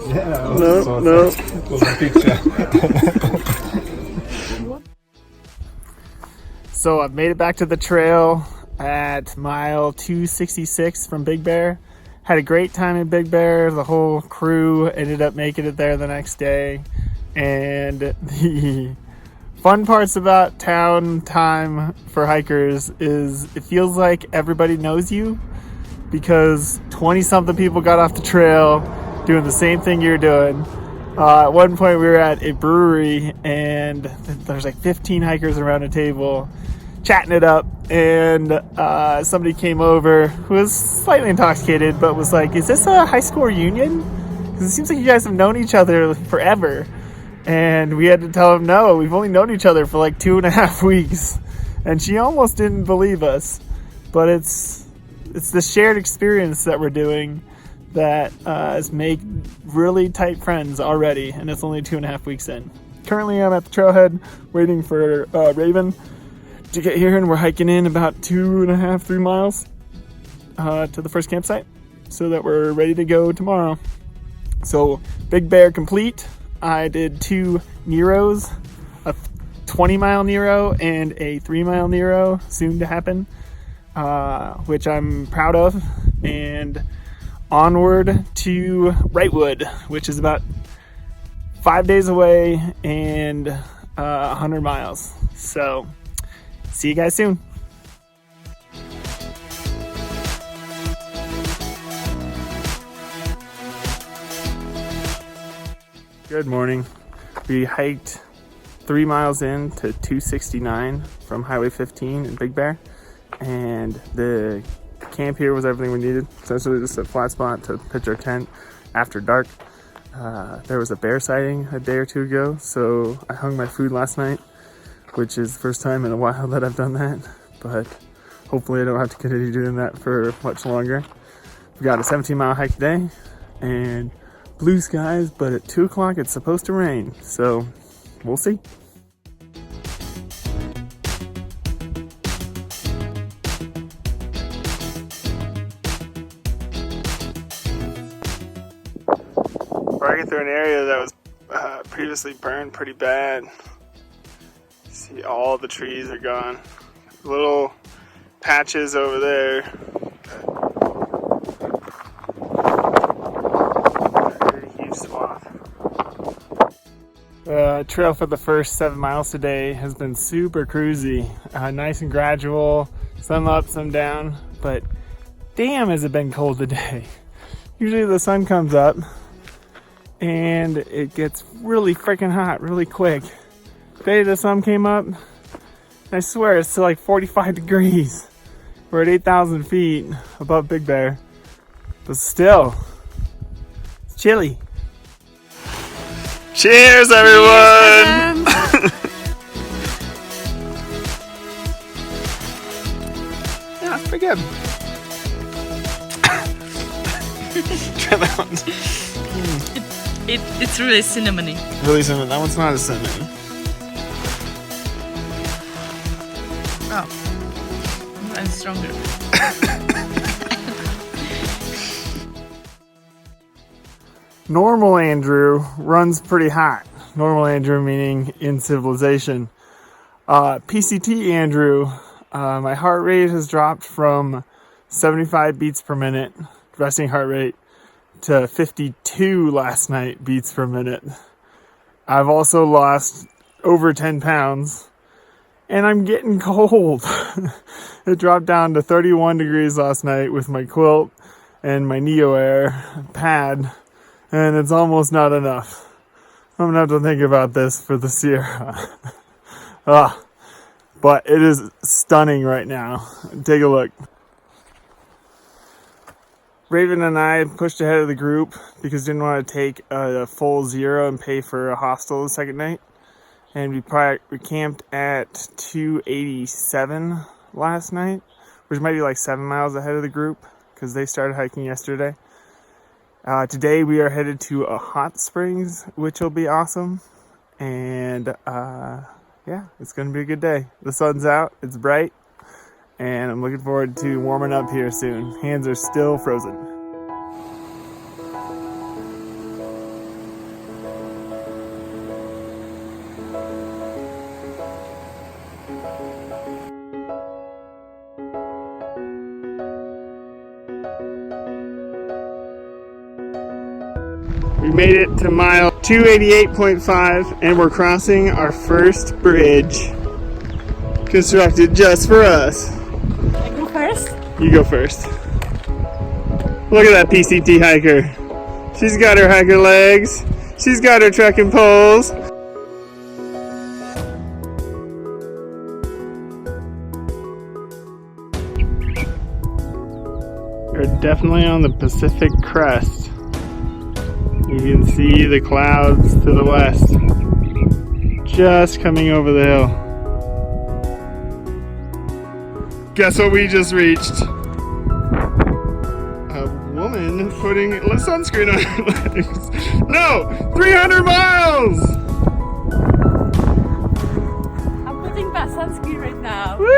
Yeah, no. Was a picture. So I've made it back to the trail at mile 266 from Big Bear. Had a great time in Big Bear. The whole crew ended up making it there the next day. And the fun parts about town time for hikers is it feels like everybody knows you, because 20-something people got off the trail doing the same thing you're doing. At one point we were at a brewery and there's like 15 hikers around a table chatting it up, and somebody came over who was slightly intoxicated but was like, is this a high school reunion? Because it seems like you guys have known each other forever. And we had to tell him, no, we've only known each other for like 2.5 weeks. And she almost didn't believe us, but it's the shared experience that we're doing that has made really tight friends already, and it's only 2.5 weeks in. Currently I'm at the trailhead waiting for Raven to get here, and we're hiking in about 2.5-3 miles to the first campsite so that we're ready to go tomorrow. So Big Bear complete. I did 2 Neros, a 20-mile Nero and a 3-mile Nero, soon to happen, which I'm proud of. And onward to Wrightwood, which is about 5 days away and 100 miles. So see you guys soon. Good morning. We hiked 3 miles in to 269 from Highway 15 in Big Bear, and the camp here was everything we needed. Essentially just a flat spot to pitch our tent after dark. There was a bear sighting a day or two ago, so I hung my food last night, which is the first time in a while that I've done that, but hopefully I don't have to continue doing that for much longer. We got a 17-mile hike today and blue skies, but at 2 o'clock it's supposed to rain, so we'll see. We're hiking through an area that was previously burned pretty bad. See, all the trees are gone. Little patches over there. A huge swath. The trail for the first 7 miles today has been super cruisy. Nice and gradual. Some up, some down. But damn, has it been cold today. Usually the sun comes up and it gets really freaking hot really quick. Today the sun came up, I swear it's still like 45 degrees. We're at 8,000 feet above Big Bear, but still, it's chilly. Cheers, everyone! Yeah, it's pretty good. Try that one. It's really cinnamony. Really cinnamon. That one's not a cinnamon. Oh, I'm stronger. Normal Andrew runs pretty hot. Normal Andrew meaning in civilization. PCT Andrew, my heart rate has dropped from 75 beats per minute, resting heart rate, to 52 last night beats per minute. I've also lost over 10 pounds, and I'm getting cold. It dropped down to 31 degrees last night with my quilt and my Neo Air pad, and it's almost not enough. I'm gonna have to think about this for the Sierra. But it is stunning right now. Take a look. Raven and I pushed ahead of the group because we didn't want to take a full 0 and pay for a hostel the second night. And we camped at 287 last night, which might be like 7 miles ahead of the group because they started hiking yesterday. Today we are headed to a hot springs, which will be awesome. And yeah, it's going to be a good day. The sun's out, it's bright. And I'm looking forward to warming up here soon. Hands are still frozen. We made it to mile 288.5 and we're crossing our first bridge constructed just for us. I go first? You go first. Look at that PCT hiker. She's got her hiker legs. She's got her trekking poles. We're definitely on the Pacific crest. You can see the clouds to the west, just coming over the hill. Guess what we just reached? A woman putting sunscreen on her legs. No! 300 miles! I'm putting back sunscreen right now. Woo!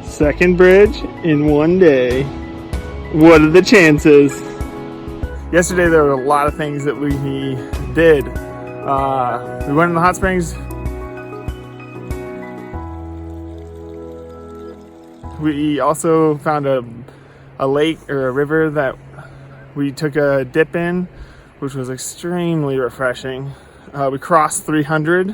Second bridge in one day. What are the chances? Yesterday there were a lot of things that we did. We went in the hot springs. We also found a lake or a river that we took a dip in, which was extremely refreshing. We crossed 300,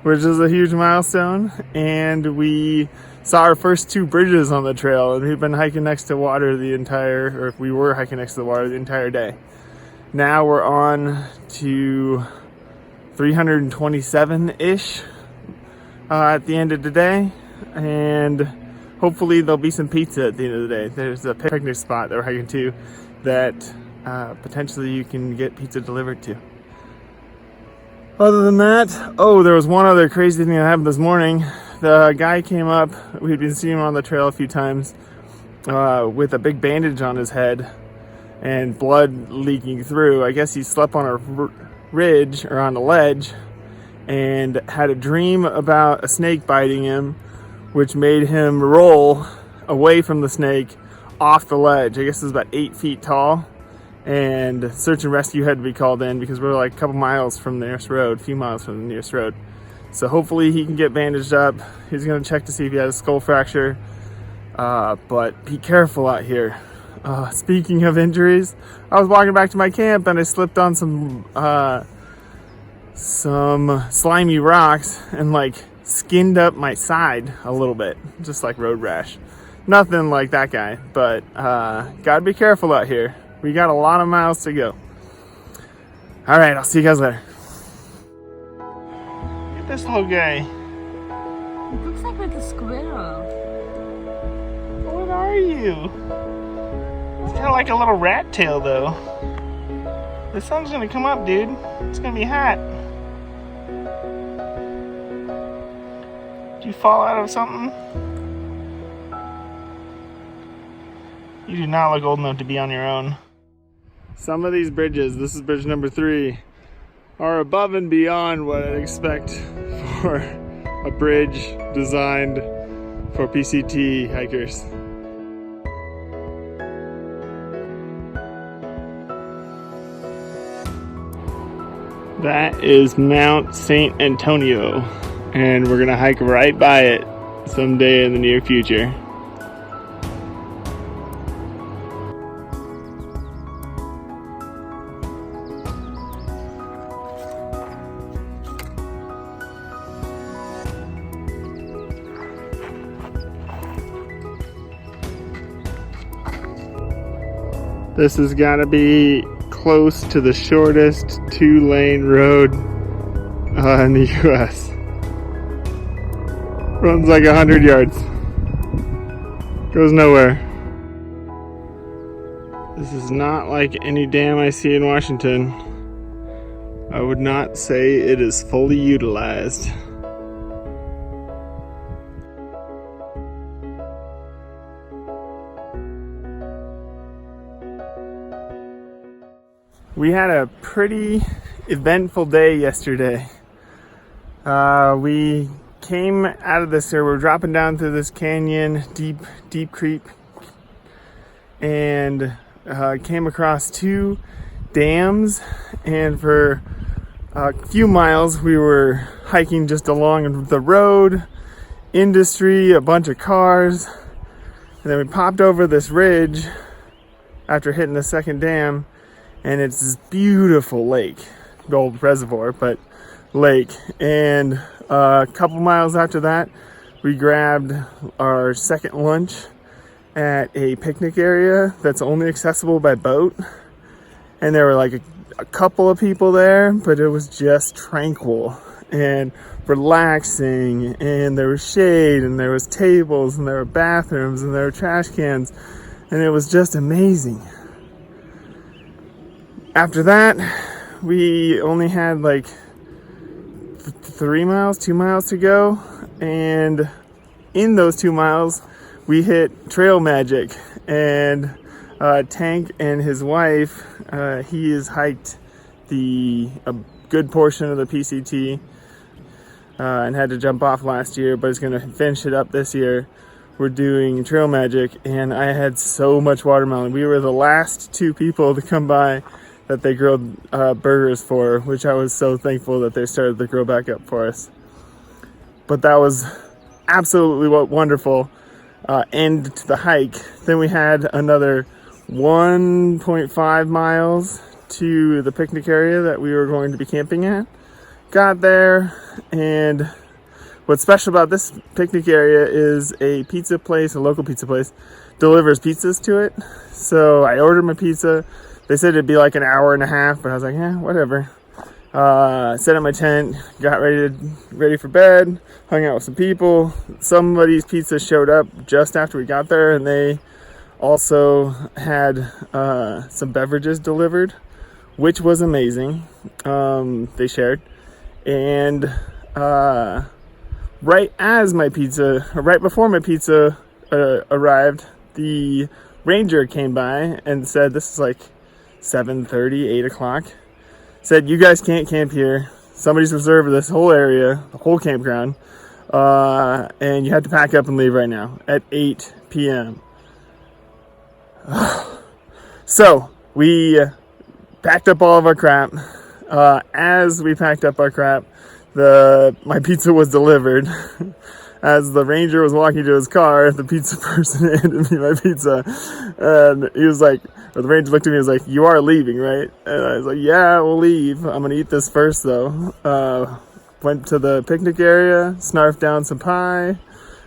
which is a huge milestone, and we saw our first two bridges on the trail, and we've been hiking next to water we were hiking next to the water the entire day. Now we're on to 327-ish at the end of the day, and hopefully there'll be some pizza at the end of the day. There's a picnic spot that we're hiking to that potentially you can get pizza delivered to. Other than that, there was one other crazy thing that happened this morning. The guy came up, we'd been seeing him on the trail a few times, with a big bandage on his head and blood leaking through. I guess he slept on a ridge or on a ledge and had a dream about a snake biting him, which made him roll away from the snake off the ledge. I guess it was about 8 feet tall, and search and rescue had to be called in because we're like a couple miles from the nearest road, a few miles from the nearest road. So hopefully he can get bandaged up. He's gonna check to see if he had a skull fracture. But be careful out here. Speaking of injuries, I was walking back to my camp and I slipped on some slimy rocks and like skinned up my side a little bit, just like road rash. Nothing like that guy, but gotta be careful out here. We got a lot of miles to go. All right, I'll see you guys later. Look at this little guy. It looks like a squirrel. What are you? It's kind of like a little rat tail, though. The sun's gonna come up, dude. It's gonna be hot. Did you fall out of something? You do not look old enough to be on your own. Some of these bridges, this is bridge number 3, are above and beyond what I'd expect for a bridge designed for PCT hikers. That is Mount St. Antonio, and we're gonna hike right by it someday in the near future. This has got to be close to the shortest 2-lane road in the US. Runs like 100 yards. Goes nowhere. This is not like any dam I see in Washington. I would not say it is fully utilized. We had a pretty eventful day yesterday. We came out of this, we're dropping down through this canyon, deep creek, and came across 2 dams, and for a few miles, we were hiking just along the road, industry, a bunch of cars, and then we popped over this ridge after hitting the second dam, and it's this beautiful lake, old reservoir, but lake. And a couple miles after that, we grabbed our second lunch at a picnic area that's only accessible by boat, and there were like a couple of people there, but it was just tranquil and relaxing, and there was shade, and there was tables, and there were bathrooms, and there were trash cans, and it was just amazing. After that, we only had like 2 miles to go, and in those 2 miles we hit Trail Magic, and Tank and his wife, he has hiked a good portion of the PCT and had to jump off last year, but is going to finish it up this year. We're doing Trail Magic, and I had so much watermelon. We were the last 2 people to come by that they grilled burgers for, which I was so thankful that they started to grill back up for us. But that was absolutely wonderful end to the hike. Then we had another 1.5 miles to the picnic area that we were going to be camping at. Got there, and what's special about this picnic area is a pizza place, a local pizza place, delivers pizzas to it. So I ordered my pizza. They said it'd be like an hour and a half, but I was like, whatever. Set up my tent, got ready for bed, hung out with some people. Somebody's pizza showed up just after we got there, and they also had some beverages delivered, which was amazing. They shared. And right before my pizza arrived, the ranger came by and said, this is like 7:30, 8 o'clock. Said, you guys can't camp here. Somebody's reserved this whole area, the whole campground, and you have to pack up and leave right now at 8 p.m. So we packed up all of our crap. As we packed up our crap, my pizza was delivered. As the ranger was walking to his car, the pizza person handed me my pizza, and he was like, or the ranger looked at me and was like, you are leaving, right? And I was like, yeah, we'll leave. I'm gonna eat this first though. Went to the picnic area, snarfed down some pie,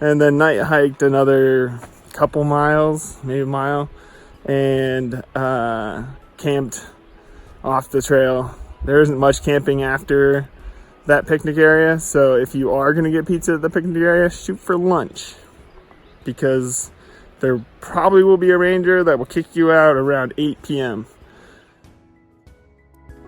and then night hiked another couple miles, maybe a mile, and camped off the trail. There isn't much camping after that picnic area, so if you are going to get pizza at the picnic area, shoot for lunch, because there probably will be a ranger that will kick you out around 8 p.m.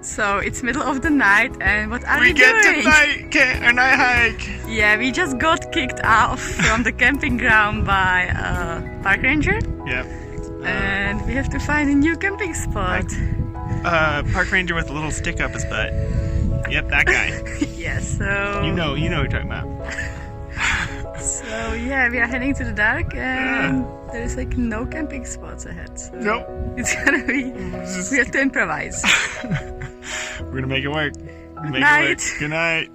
So it's middle of the night, and what are we get doing? to night hike. Yeah, we just got kicked out from the camping ground by a park ranger. Yep. And we have to find a new camping spot. Park ranger with a little stick up his butt. Yep, that guy. Yeah, so... You know what you're talking about. So yeah, we are heading to the dark, and there is like no camping spots ahead. So Nope. it's gonna be... We have to improvise. We're gonna make it work. Good night. Good night.